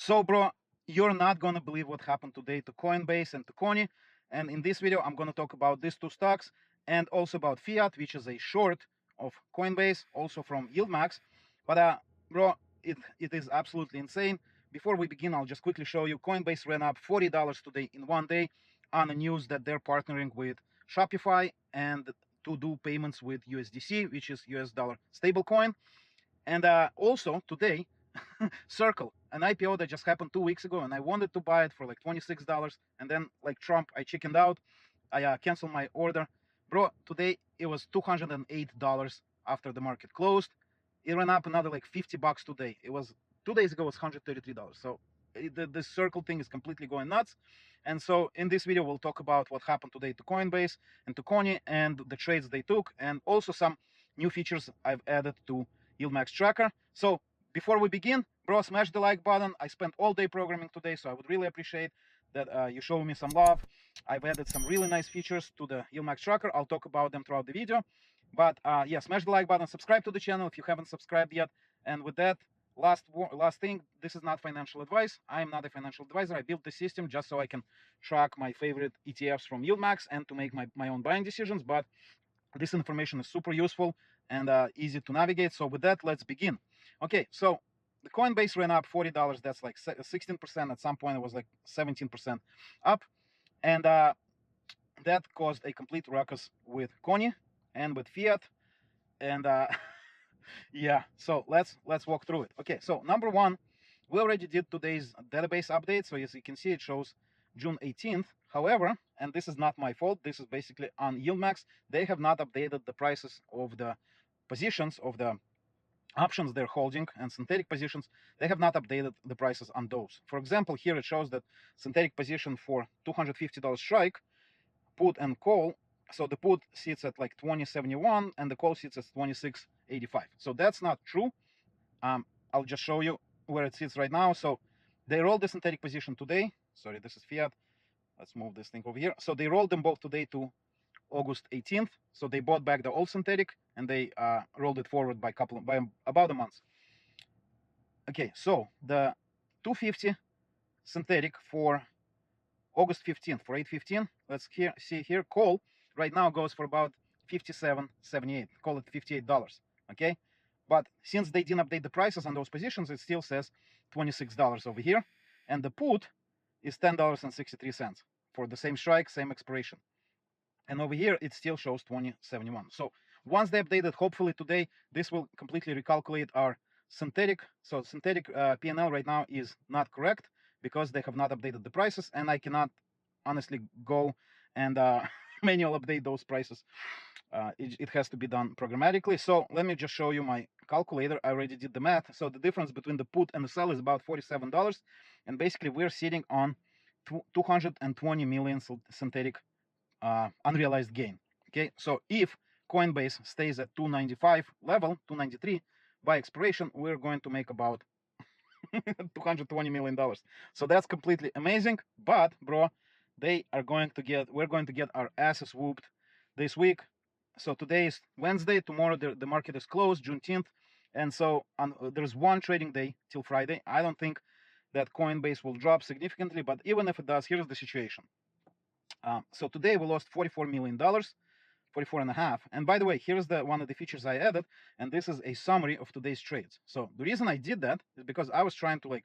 So, bro, you're not going to believe what happened today to Coinbase and to CONY. And in this video, I'm going to talk about these two stocks and also about Fiat, which is a short of Coinbase, also from yieldmax. But, bro, it is absolutely insane. Before we begin, I'll just quickly show you Coinbase ran up $40 today in one day on the news that they're partnering with Shopify and to do payments with USDC, which is US dollar stablecoin. And also today, Circle, an IPO that just happened 2 weeks ago, and I wanted to buy it for like $26, and then like Trump, I chickened out. I canceled my order. Bro, today it was $208 after the market closed. It ran up another like $50 today. It was 2 days ago, it was $133. So the Circle thing is completely going nuts. And so in this video, we'll talk about what happened today to Coinbase and to CONY and the trades they took, and also some new features I've added to YieldMax So before we begin, bro, smash the like button. I spent all day programming today, so I would really appreciate that you show me some love. I've added some really nice features to the YieldMax tracker. I'll talk about them throughout the video. But yeah, smash the like button, subscribe to the channel if you haven't subscribed yet. And with that, last thing, this is not financial advice. I am not a financial advisor. I built the system just so I can track my favorite ETFs from YieldMax and to make my own buying decisions. But this information is super useful and easy to navigate. So with that, let's begin. Okay, so the Coinbase ran up $40. That's like 16%. At some point, it was like 17% up. And that caused a complete ruckus with CONY and with Fiat. And yeah, so let's walk through it. Okay, so number one, we already did today's database update. So as you can see, it shows June 18th. However, and this is not my fault, this is basically on yieldmax, they have not updated the prices of the positions of the options they're holding and synthetic positions. They have not updated the prices on those. For example, here it shows that synthetic position for $250 strike, put and call. So the put sits at like 2071 and the call sits at 2685. So that's not true. I'll just show you where it sits right now. So they rolled the synthetic position today. Sorry, this is Fiat. Let's move this thing over here. So they rolled them both today to August 18th. So they bought back the old synthetic and they rolled it forward by about a month. Okay, so the 250 synthetic for August 15th, for 8/15, let's see here, call right now goes for about $57.78, call it $58, okay? But since they didn't update the prices on those positions, it still says $26 over here. And the put is $10.63 for the same strike, same expiration. And over here, it still shows 2071. So once they update it, hopefully today, this will completely recalculate our synthetic. So synthetic P&L right now is not correct because they have not updated the prices, and I cannot honestly go and manual update those prices. It has to be done programmatically. So let me just show you my calculator. I already did the math. So the difference between the put and the sell is about $47. And basically, we're sitting on 220 million synthetic unrealized gain. Okay, so if Coinbase stays at 295 level, 293 by expiration, we're going to make about $220 million. So that's completely amazing. But bro, we're going to get our asses whooped this week. So today is Wednesday, tomorrow the market is closed, Juneteenth. And so there's one trading day till Friday. I don't think that Coinbase will drop significantly, but even if it does, here's the situation. So today we lost $44 million, 44 and a half. And by the way, here's one of the features I added, and this is a summary of today's trades. So the reason I did that is because I was trying to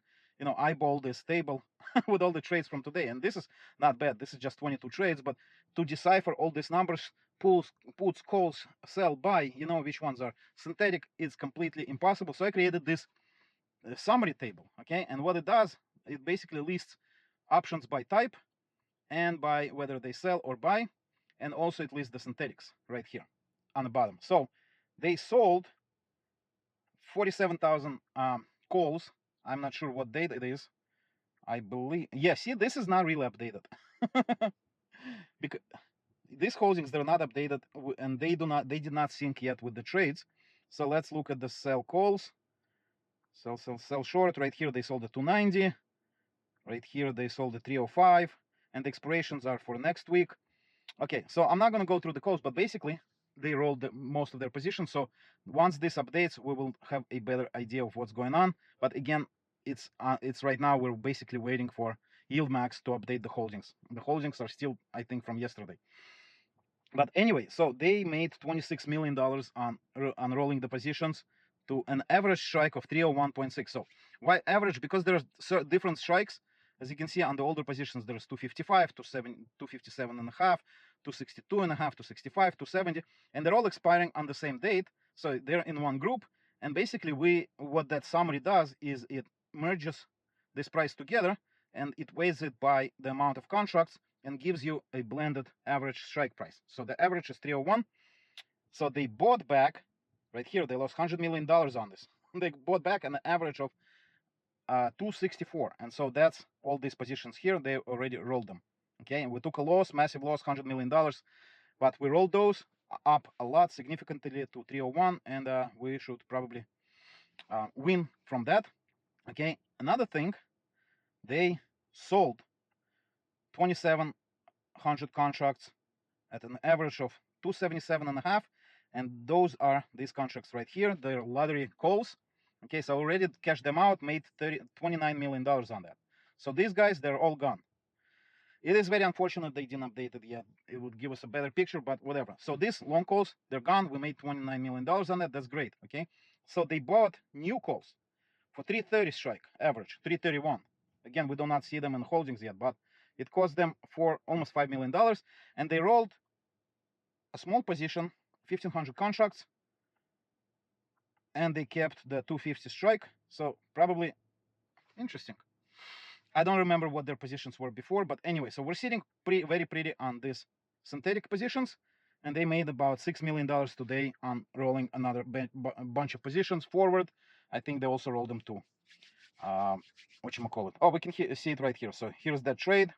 eyeball this table with all the trades from today. And this is not bad. This is just 22 trades, but to decipher all these numbers, puts, calls, sell, buy, which ones are synthetic, it's completely impossible. So I created this summary table, okay? And what it does, it basically lists options by type and by whether they sell or buy, and also it lists the synthetics right here on the bottom. So they sold 47,000 calls. I'm not sure what date it is. I believe, yeah, see, this is not really updated. Because these holdings, they're not updated, and they did not sync yet with the trades. So let's look at the sell calls. Sell short. Right here they sold the 290. Right here they sold the 305, and the expirations are for next week. Okay, so I'm not going to go through the calls, but basically they rolled most of their positions. So once this updates, we will have a better idea of what's going on. But again, it's right now we're basically waiting for yieldmax to update the holdings. The holdings are still, I think, from yesterday. But anyway, so they made $26 million on rolling the positions to an average strike of 301.6. So why average? Because there's different strikes. As you can see on the older positions, there's 255, 257 and a half, 262 and a half, 265, 270, and they're all expiring on the same date. So they're in one group. And basically what that summary does is it merges this price together and it weighs it by the amount of contracts and gives you a blended average strike price. So the average is 301. So they bought back, right here, they lost $100 million on this. They bought back an average of 264. And so that's all these positions here. They already rolled them. Okay, and we took a loss, massive loss, $100 million. But we rolled those up a lot, significantly to 301. And we should probably win from that. Okay, another thing, they sold 2,700 contracts at an average of 277 and a half, and those are these contracts right here. They're lottery calls. Okay, so already cashed them out, made $29 million on that. So these guys, they're all gone. It is very unfortunate they didn't update it yet. It would give us a better picture, but whatever. So these long calls, they're gone. We made $29 million on that. That's great. Okay, so they bought new calls for 330 strike average, 331. Again, we do not see them in holdings yet, but it cost them for almost $5 million, and they rolled a small position, 1,500 contracts, and they kept the 250 strike. So probably interesting. I don't remember what their positions were before, but anyway, so we're sitting very pretty on these synthetic positions, and they made about $6 million today on rolling another bunch of positions forward. I think they also rolled them too. Whatchamacallit? Oh, we can see it right here. So here's that trade.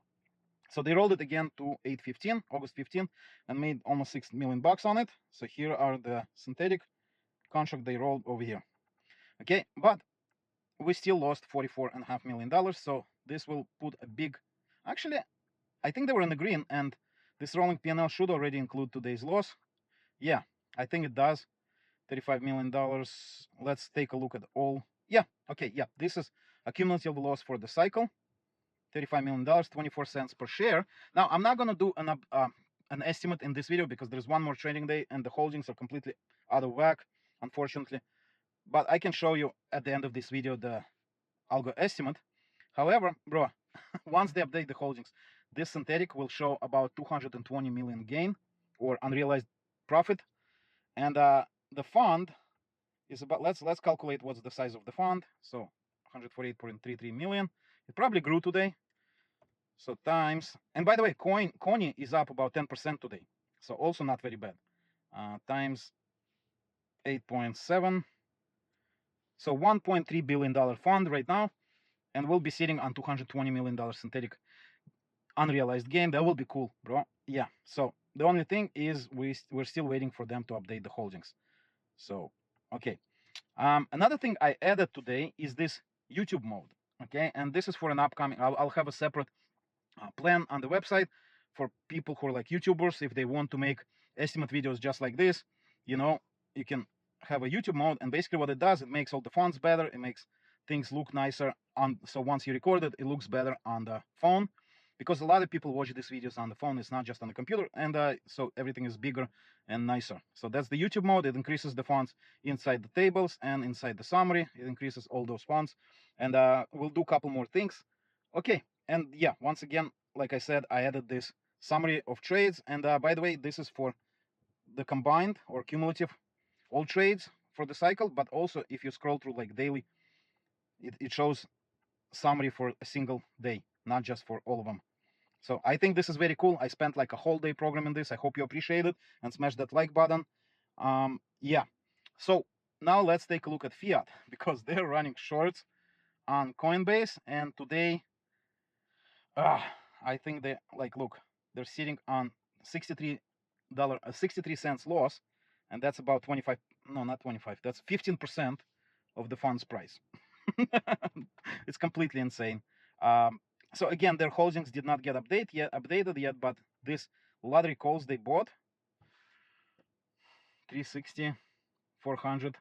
So they rolled it again to 8/15, August 15, and made almost $6 million on it. So here are the synthetic contract they rolled over here. Okay, but we still lost $44.5 million. So this will put a big, actually, I think they were in the green, and this rolling P&L should already include today's loss. Yeah, I think it does. $35 million. Let's take a look at all. Yeah, okay, yeah, this is a cumulative loss for the cycle. $35 million, 24 cents per share. Now, I'm not going to do an estimate in this video because there's one more trading day and the holdings are completely out of whack, unfortunately. But I can show you at the end of this video the algo estimate. However, bro, once they update the holdings, this synthetic will show about 220 million gain or unrealized profit. And the fund is about, let's calculate what's the size of the fund. So 148.33 million. It probably grew today. So times, and by the way, CONY is up about 10% today. So also not very bad. Times 8.7. So $1.3 billion fund right now. And we'll be sitting on $220 million synthetic unrealized gain. That will be cool, bro. Yeah. So the only thing is we're still waiting for them to update the holdings. So, okay. Another thing I added today is this YouTube mode. Okay. And this is for an upcoming, I'll have a separate plan on the website for people who are like YouTubers. If they want to make estimate videos just like this, you know, you can have a YouTube mode. And basically what it does, it makes all the fonts better. It makes things look nicer on, so once you record it, it looks better on the phone, because a lot of people watch these videos on the phone. It's not just on the computer, and so everything is bigger and nicer. So that's the YouTube mode. It increases the fonts inside the tables and inside the summary. It increases all those fonts, and we'll do a couple more things. Okay, and yeah, once again, like I said, I added this summary of trades, and by the way, this is for the combined or cumulative all trades for the cycle, but also if you scroll through like daily, it shows summary for a single day, not just for all of them. So I think this is very cool. I spent like a whole day programming this. I hope you appreciate it and smash that like button. Yeah. So now let's take a look at fiat, because they're running shorts on Coinbase, and today, I think they like, look, they're sitting on $63, 63 cents loss, and that's about 25. No, not 25. That's 15% of the fund's price. It's completely insane. So again, their holdings did not get updated yet, but this lottery calls they bought, 360, 400,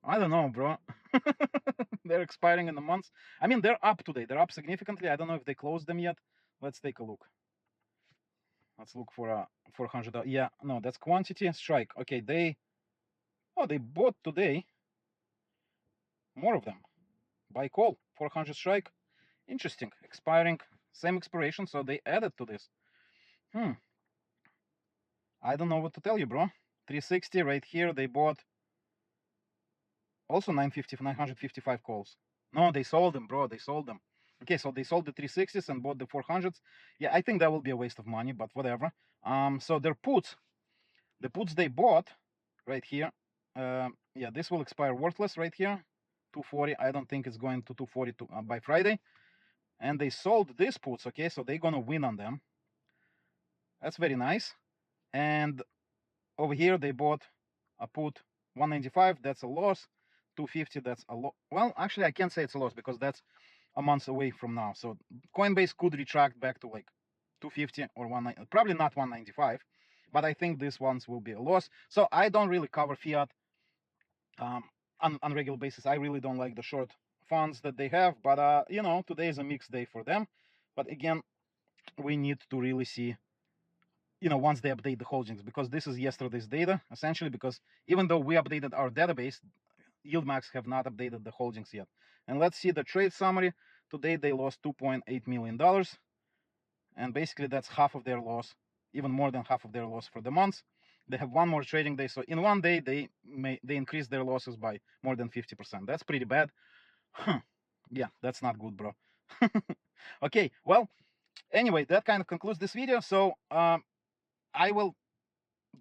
I don't know, bro. They're expiring in a month. I mean, they're up today. They're up significantly. I don't know if they closed them yet. Let's take a look. Let's look for a 400. Yeah, no, that's quantity strike. Okay, they bought today more of them. Buy call 400 strike. Interesting. Expiring, same expiration, so they added to this. I don't know what to tell you, bro. 360 right here. They bought also 955 calls. No, they sold them, bro. They sold them. Okay, so they sold the 360s and bought the 400s. Yeah, I think that will be a waste of money, but whatever. So their puts, the puts they bought right here. Yeah, this will expire worthless right here. 240. I don't think it's going to 240 by Friday. And they sold these puts. Okay, so they're gonna win on them. That's very nice. And over here they bought a put 195. That's a loss. 250. That's a loss. Well, actually, I can't say it's a loss because that's a month away from now. So Coinbase could retract back to like 250 or 190, probably not 195, but I think these ones will be a loss. So I don't really cover fiat on regular basis. I really don't like the short funds that they have, but you know, today is a mixed day for them. But again, we need to really see, you know, once they update the holdings, because this is yesterday's data essentially, because even though we updated our database, yieldmax have not updated the holdings yet. And let's see the trade summary. Today they lost $2.8 million, and basically that's half of their loss, even more than half of their loss for the month. They have one more trading day, so in one day they increase their losses by more than 50%. That's pretty bad. Yeah, that's not good, bro. Okay, well, anyway, that kind of concludes this video. So I will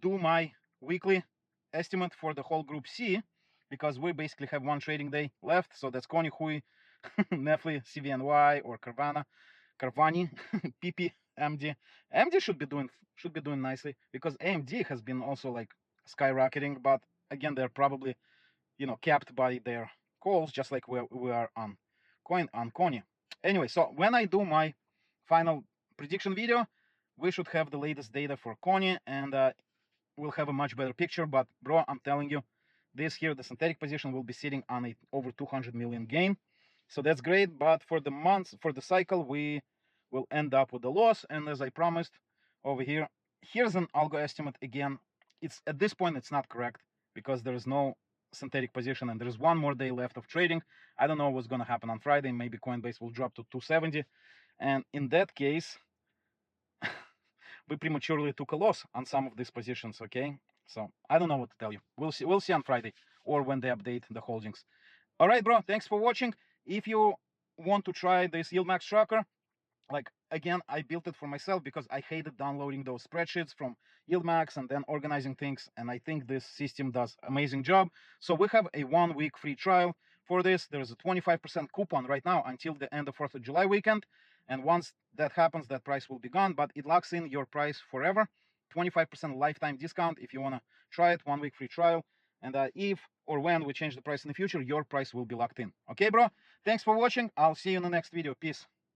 do my weekly estimate for the whole group C, because we basically have one trading day left. So that's CONY, HUI, NEFLI, CVNY, or Carvana, Carvani, PP, MD. MD should be doing nicely, because AMD has been also like skyrocketing, but again, they're probably, you know, capped by their calls, just like we are on CONY. Anyway, so when I do my final prediction video, we should have the latest data for CONY, and we'll have a much better picture. But bro, I'm telling you, this here, the synthetic position, will be sitting on a over 200 million gain. So that's great, but for the months, for the cycle, we will end up with a loss. And as I promised over here, here's an algo estimate. Again, it's at this point, it's not correct, because there is no synthetic position and there's one more day left of trading. I don't know what's going to happen on Friday. Maybe Coinbase will drop to 270. And in that case, we prematurely took a loss on some of these positions, okay? So I don't know what to tell you. We'll see on Friday, or when they update the holdings. All right, bro, thanks for watching. If you want to try this yieldmax tracker, like, again, I built it for myself because I hated downloading those spreadsheets from yieldmax and then organizing things, and I think this system does amazing job. So we have a 1 week free trial for this. There's a 25% coupon right now until the end of 4th of July weekend, and once that happens, that price will be gone, but it locks in your price forever. 25% lifetime discount if you want to try it. 1 week free trial. And if or when we change the price in the future, your price will be locked in. Okay, bro? Thanks for watching. I'll see you in the next video. Peace.